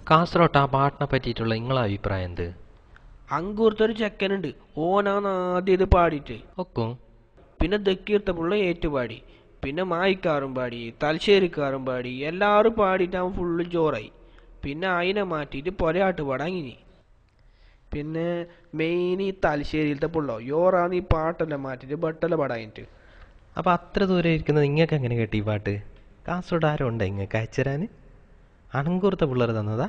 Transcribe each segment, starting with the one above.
കാസർഗോട്ട് ആ പാട്ടിനെ പറ്റിയിട്ടുള്ള നിങ്ങളെ അഭിപ്രായം എന്ത്? അങ്കൂർത്തൊരു ചെക്കനുണ്ട്, ഓനാണ് ആദ്യം ഇത് പാടിയിട്ട്. ഒക്കും പിന്നെ ദക്കീർത്ത പുള്ള ഏറ്റുപാടി, പിന്നെ മായിക്കാറും പാടി, തലശ്ശേരിക്കാരും പാടി, എല്ലാവരും പാടിയിട്ട് അവൻ ഫുള്ള് ജോറായി. പിന്നെ അതിനെ മാറ്റിയിട്ട് പൊരയാട്ട് പാടാങ്ങിനി. പിന്നെ മെയിൻ ഈ തലശ്ശേരിയിലത്തെ പുള്ളോ യോറാന്ന് ഈ പാട്ടെല്ലാം മാറ്റിയിട്ട് ബട്ടല പാടാങ്ങിട്ട്. അപ്പോൾ അത്ര ദൂരെ ഇരിക്കുന്നത് നിങ്ങൾക്ക് എങ്ങനെ കേട്ടി ഈ പാട്ട്? കാസർഗോഡ് ആരും ഉണ്ടോ നിങ്ങൾക്ക് അയച്ചുതരാൻ? അണങ്കൂർത്ത പിള്ളേർ തന്നതാ?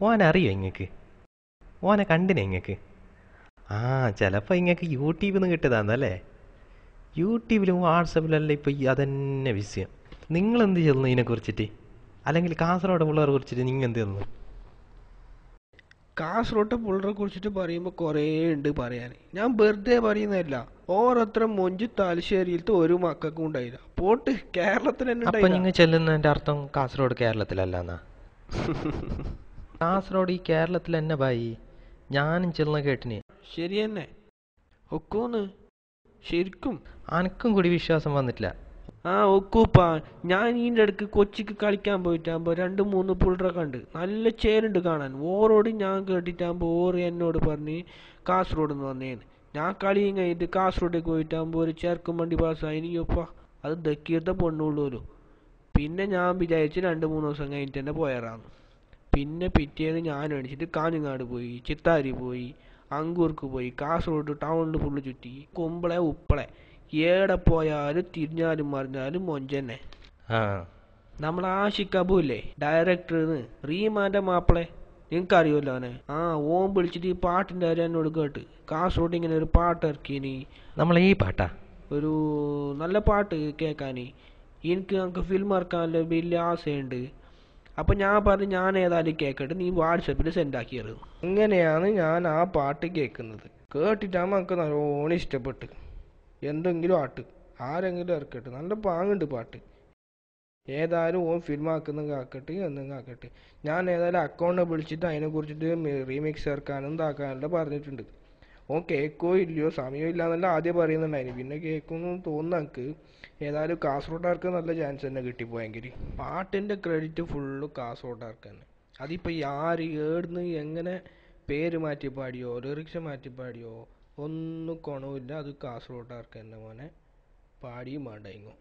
ഓനെ അറിയോ നിങ്ങൾക്ക്? ഓനെ കണ്ടിനെ നിങ്ങൾക്ക്? ആ, ചിലപ്പോൾ നിങ്ങൾക്ക് യൂട്യൂബിൽ നിന്ന് കിട്ടിയതാന്നല്ലേ? യൂട്യൂബിലും വാട്സപ്പിലെല്ലാം ഇപ്പോൾ ഈ അതന്നെ വിഷയം. നിങ്ങളെന്ത് ചെയ്യുന്നു ഇതിനെക്കുറിച്ചിട്ട്? അല്ലെങ്കിൽ കാസർഗോഡ് പിള്ളേരെ കുറിച്ചിട്ട് നിങ്ങൾ എന്ത് ചെയ്യുന്നു? കാസർഗോട്ടെ പുള്ളറെ കുറിച്ചിട്ട് പറയുമ്പോൾ കുറേ ഉണ്ട് പറയാൻ. ഞാൻ വെറുതെ പറയുന്നതല്ല, ഓരത്ര മൊഞ്ച് തലശ്ശേരിയിലത്തെ ഒരു മക്കൾക്കും ഉണ്ടായില്ല. പോട്ട് കേരളത്തിൽ തന്നെ അപ്പം ഉണ്ടായില്ല. നിങ്ങൾ ചെല്ലുന്നതിൻ്റെ അർത്ഥം കാസർഗോഡ് കേരളത്തിലല്ലെന്നാ? കാസർഗോഡ് ഈ കേരളത്തിൽ തന്നെ ബായി. ഞാനും ചെല്ലുന്ന കേട്ടിന്. ശരി തന്നെ ഒക്കൂന്ന്, ശരിക്കും അനക്കും കൂടി വിശ്വാസം വന്നിട്ടില്ല. ആ ഒക്കൂപ്പാ. ഞാൻ ഇതിൻ്റെ ഇടയ്ക്ക് കൊച്ചിക്ക് കളിക്കാൻ പോയിട്ടാകുമ്പോൾ 2-3 പുള്ളറെ കണ്ട്, നല്ല ചേരുണ്ട് കാണാൻ. ഓരോട് ഞാൻ കേട്ടിട്ടാകുമ്പോൾ ഓറ് എന്നോട് പറഞ്ഞ് കാസർഗോഡ് നിന്ന് വന്നേന്ന്. ഞാൻ കളിയും കഴിഞ്ഞിട്ട് കാസർഗോഡേക്ക് പോയിട്ടാകുമ്പോൾ ഒരു ചെറുക്കും വണ്ടി പാസ്സായി. ഇനിയൊപ്പാ അത് ദക്കീർത്തെ പൊണ്ണുള്ളൂല്ലോ. പിന്നെ ഞാൻ വിചാരിച്ച് 2-3 ദിവസം കഴിഞ്ഞിട്ട് തന്നെ പോയറാന്ന്. പിന്നെ പിറ്റേന്ന് ഞാൻ എണീച്ചിട്ട് കാഞ്ഞങ്ങാട് പോയി, ചിത്താരി പോയി, അങ്കൂർക്ക് പോയി, കാസർഗോഡ് ടൗണിൽ ഫുള്ള് ചുറ്റി. കുമ്പളെ ഉപ്പളെ ഏടെ പോയാലും തിരിഞ്ഞാലും മറിഞ്ഞാലും മൊഞ്ചന്നെ. ആ, നമ്മളെ ആഷിഖ് അബു ഇല്ലേ, ഡയറക്ടർന്ന്, റീമാന്റെ മാപ്പിളെ, നിങ്ങൾക്കറിയുമല്ലോ അവനെ. ആ, ഓൻ വിളിച്ചിട്ട് ഈ പാട്ടിൻ്റെ കാര്യം എന്നോട് കേട്ട്. കാസർഗോഡ് ഇങ്ങനെ ഒരു പാട്ട് ഇറക്കിനി, നമ്മൾ ഈ പാട്ടാ? ഒരു നല്ല പാട്ട് കേൾക്കാൻ. ഞങ്ങൾക്ക് ഫിലിം ഇറക്കാനുള്ള വലിയ ആശയുണ്ട്. അപ്പം ഞാൻ പറഞ്ഞു ഞാൻ ഏതായാലും കേൾക്കട്ടെ, നീ വാട്സപ്പിൽ സെൻഡ് ആക്കിയത്. ഇങ്ങനെയാണ് ഞാൻ ആ പാട്ട് കേൾക്കുന്നത്. കേട്ടിട്ടാകുമ്പോൾ നമുക്ക് നല്ലോണം ഇഷ്ടപ്പെട്ട്. എന്തെങ്കിലും ആട്ട്, ആരെങ്കിലും ഇറക്കട്ടെ, നല്ല പാങ്ങുണ്ട് പാട്ട്. ഏതായാലും ഓൻ ഫിലിം ആക്കുന്നെങ്കിൽ ആക്കട്ടെ, എന്തെങ്കിലും ആക്കട്ടെ. ഞാൻ ഏതായാലും അക്കൗണ്ടിനെ വിളിച്ചിട്ട് അതിനെ കുറിച്ചിട്ട് റീമിക്സ് ഇറക്കാനും ഇതാക്കാനെല്ലാം പറഞ്ഞിട്ടുണ്ട്. ഓൻ കേൾക്കോ ഇല്ലയോ, സമയം ഇല്ലാന്നല്ല ആദ്യം പറയുന്നുണ്ടായിരുന്നു. പിന്നെ കേൾക്കുമെന്ന് തോന്നുന്നു എനിക്ക്. ഏതായാലും കാസർഗോഡുകാർക്ക് നല്ല ചാൻസ് തന്നെ കിട്ടിപ്പോയെങ്കിൽ. പാട്ടിൻ്റെ ക്രെഡിറ്റ് ഫുള്ള് കാസർഗോഡുകാർക്ക് തന്നെ. അതിപ്പോൾ ആര് ഏടുന്ന് എങ്ങനെ പേര് മാറ്റി പാടിയോ ലിറിക്സ് മാറ്റി പാടിയോ ഒന്നും ഗുണമില്ല. അത് കാസർഗോഡുകാർക്ക് തന്നെ മോനെ പാടിയും വേണ്ടായിരുന്നു.